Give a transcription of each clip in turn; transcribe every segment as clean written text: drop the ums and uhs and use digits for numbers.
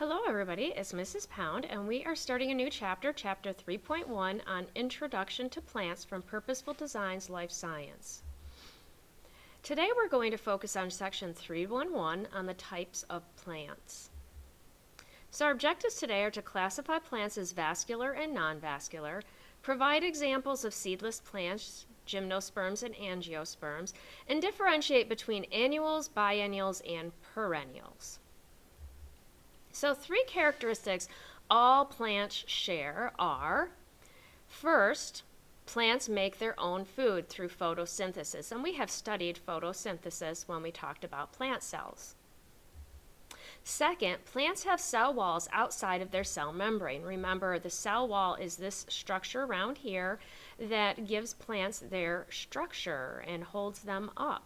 Hello everybody, it's Mrs. Pound and we are starting a new chapter, chapter 3.1 on Introduction to Plants from Purposeful Designs Life Science. Today we're going to focus on section 3.1 on the types of plants. So our objectives today are to classify plants as vascular and non-vascular, provide examples of seedless plants, gymnosperms and angiosperms, and differentiate between annuals, biennials, and perennials. So three characteristics all plants share are, first, plants make their own food through photosynthesis, and we have studied photosynthesis when we talked about plant cells. Second, plants have cell walls outside of their cell membrane. Remember, the cell wall is this structure around here that gives plants their structure and holds them up.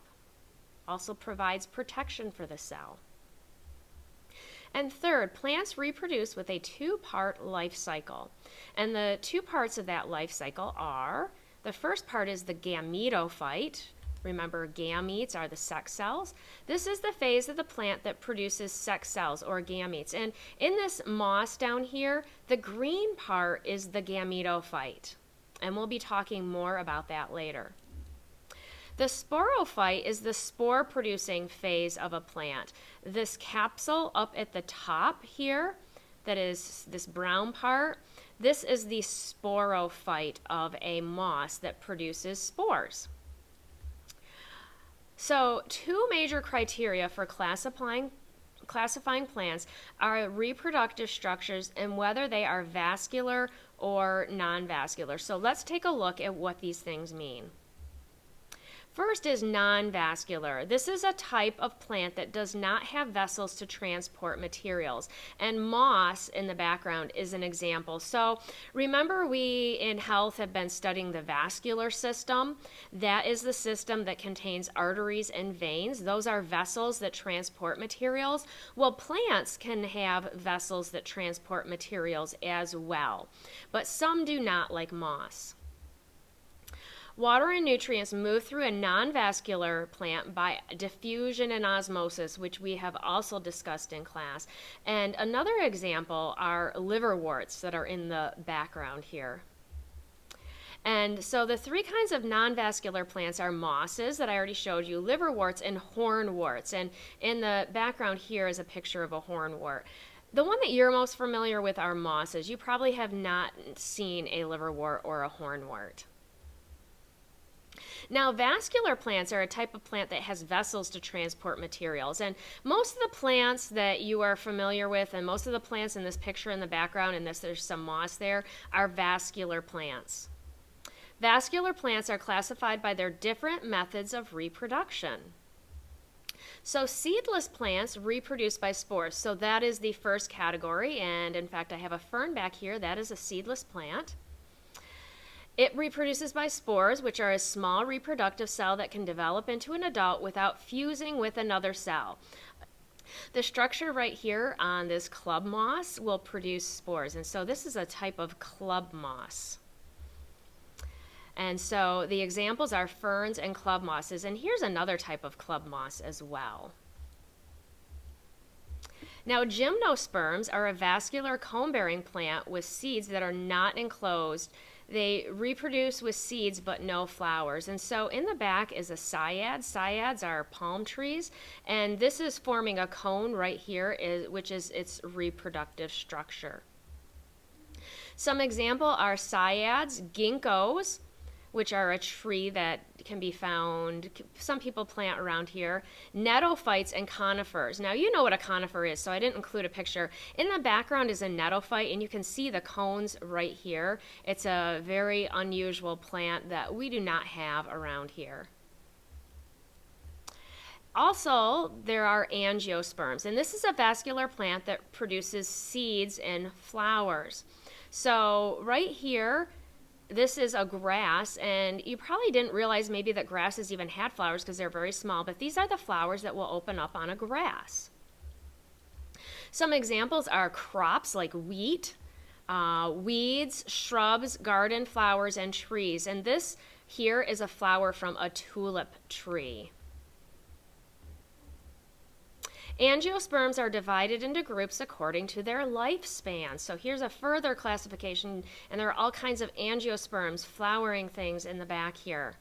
Also provides protection for the cell. And third, plants reproduce with a two-part life cycle. And the two parts of that life cycle are, the first part is the gametophyte. Remember, gametes are the sex cells. This is the phase of the plant that produces sex cells or gametes. And in this moss down here, the green part is the gametophyte. And we'll be talking more about that later. The sporophyte is the spore-producing phase of a plant. This capsule up at the top here, that is this brown part, this is the sporophyte of a moss that produces spores. So two major criteria for classifying plants are reproductive structures and whether they are vascular or non-vascular. So let's take a look at what these things mean. First is non-vascular. This is a type of plant that does not have vessels to transport materials. And moss in the background is an example. So remember, we in health have been studying the vascular system. That is the system that contains arteries and veins. Those are vessels that transport materials. Well, plants can have vessels that transport materials as well, but some do not, like moss. Water and nutrients move through a non-vascular plant by diffusion and osmosis, which we have also discussed in class. And another example are liverworts that are in the background here. And so the three kinds of non-vascular plants are mosses that I already showed you, liverworts, and hornworts. And in the background here is a picture of a hornwort. The one that you're most familiar with are mosses. You probably have not seen a liverwort or a hornwort. Now, vascular plants are a type of plant that has vessels to transport materials. And most of the plants that you are familiar with, and most of the plants in this picture in the background, and there's some moss there, are vascular plants. Vascular plants are classified by their different methods of reproduction. So seedless plants reproduce by spores. So that is the first category. And in fact, I have a fern back here. That is a seedless plant. It reproduces by spores, which are a small reproductive cell that can develop into an adult without fusing with another cell. The structure right here on this club moss will produce spores, and so this is a type of club moss. And so the examples are ferns and club mosses, and here's another type of club moss as well. Now, gymnosperms are a vascular cone-bearing plant with seeds that are not enclosed. They reproduce with seeds but no flowers. And so in the back is a cyad. Cyads are palm trees, and this is forming a cone right here, which is its reproductive structure. Some example are cyads, ginkgos, which are a tree that can be found, some people plant around here, nettophytes, and conifers. Now, you know what a conifer is, so I didn't include a picture. In the background is a nettophyte, and you can see the cones right here. It's a very unusual plant that we do not have around here. Also, there are angiosperms, and this is a vascular plant that produces seeds and flowers. So right here, this is a grass, and you probably didn't realize maybe that grasses even had flowers because they're very small, but these are the flowers that will open up on a grass. Some examples are crops like wheat, weeds, shrubs, garden flowers, and trees. And this here is a flower from a tulip tree. Angiosperms are divided into groups according to their lifespan. So here's a further classification, and there are all kinds of angiosperms, flowering things in the back here.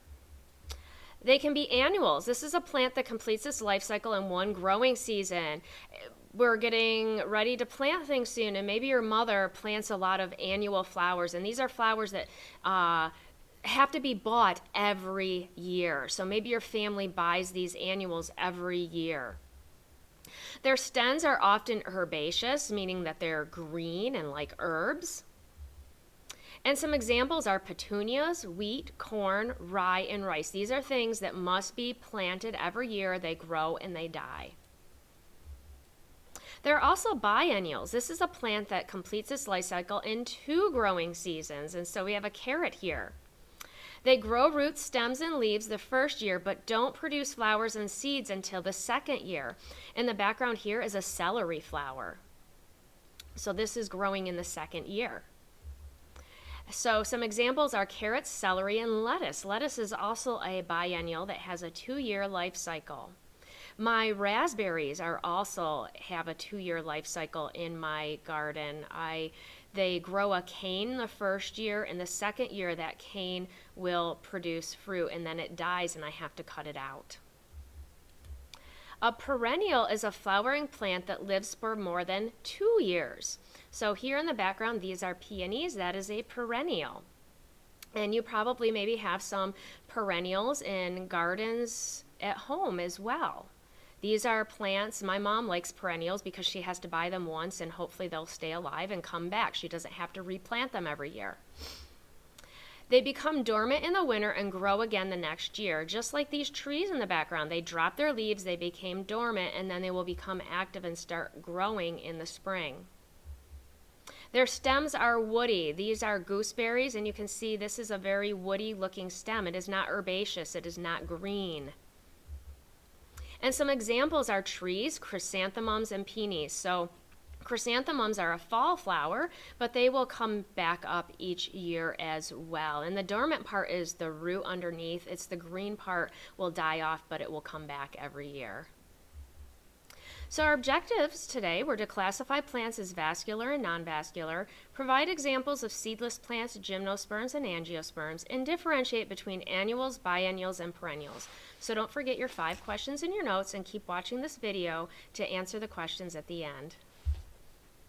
They can be annuals. This is a plant that completes its life cycle in one growing season. We're getting ready to plant things soon, and maybe your mother plants a lot of annual flowers, and these are flowers that have to be bought every year. So maybe your family buys these annuals every year. Their stems are often herbaceous, meaning that they're green and like herbs. And some examples are petunias, wheat, corn, rye, and rice. These are things that must be planted every year. They grow and they die. There are also biennials. This is a plant that completes its life cycle in 2 growing seasons. And so we have a carrot here. They grow roots, stems, and leaves the first year, but don't produce flowers and seeds until the second year. In the background here is a celery flower. So this is growing in the second year. So some examples are carrots, celery, and lettuce. Lettuce is also a biennial that has a 2-year life cycle. My raspberries are also have a 2-year life cycle in my garden. They grow a cane the first year, and the second year that cane will produce fruit, and then it dies and I have to cut it out. A perennial is a flowering plant that lives for more than 2 years. So here in the background, these are peonies. That is a perennial. And you probably maybe have some perennials in gardens at home as well. These are plants. My mom likes perennials because she has to buy them once and hopefully they'll stay alive and come back. She doesn't have to replant them every year. They become dormant in the winter and grow again the next year. Just like these trees in the background, they drop their leaves, they became dormant, and then they will become active and start growing in the spring. Their stems are woody. These are gooseberries, and you can see this is a very woody looking stem. It is not herbaceous, it is not green. And some examples are trees, chrysanthemums, and peonies. So chrysanthemums are a fall flower, but they will come back up each year as well. And the dormant part is the root underneath. It's the green part will die off, but it will come back every year. So our objectives today were to classify plants as vascular and non-vascular, provide examples of seedless plants, gymnosperms, and angiosperms, and differentiate between annuals, biennials, and perennials. So don't forget your 5 questions in your notes and keep watching this video to answer the questions at the end.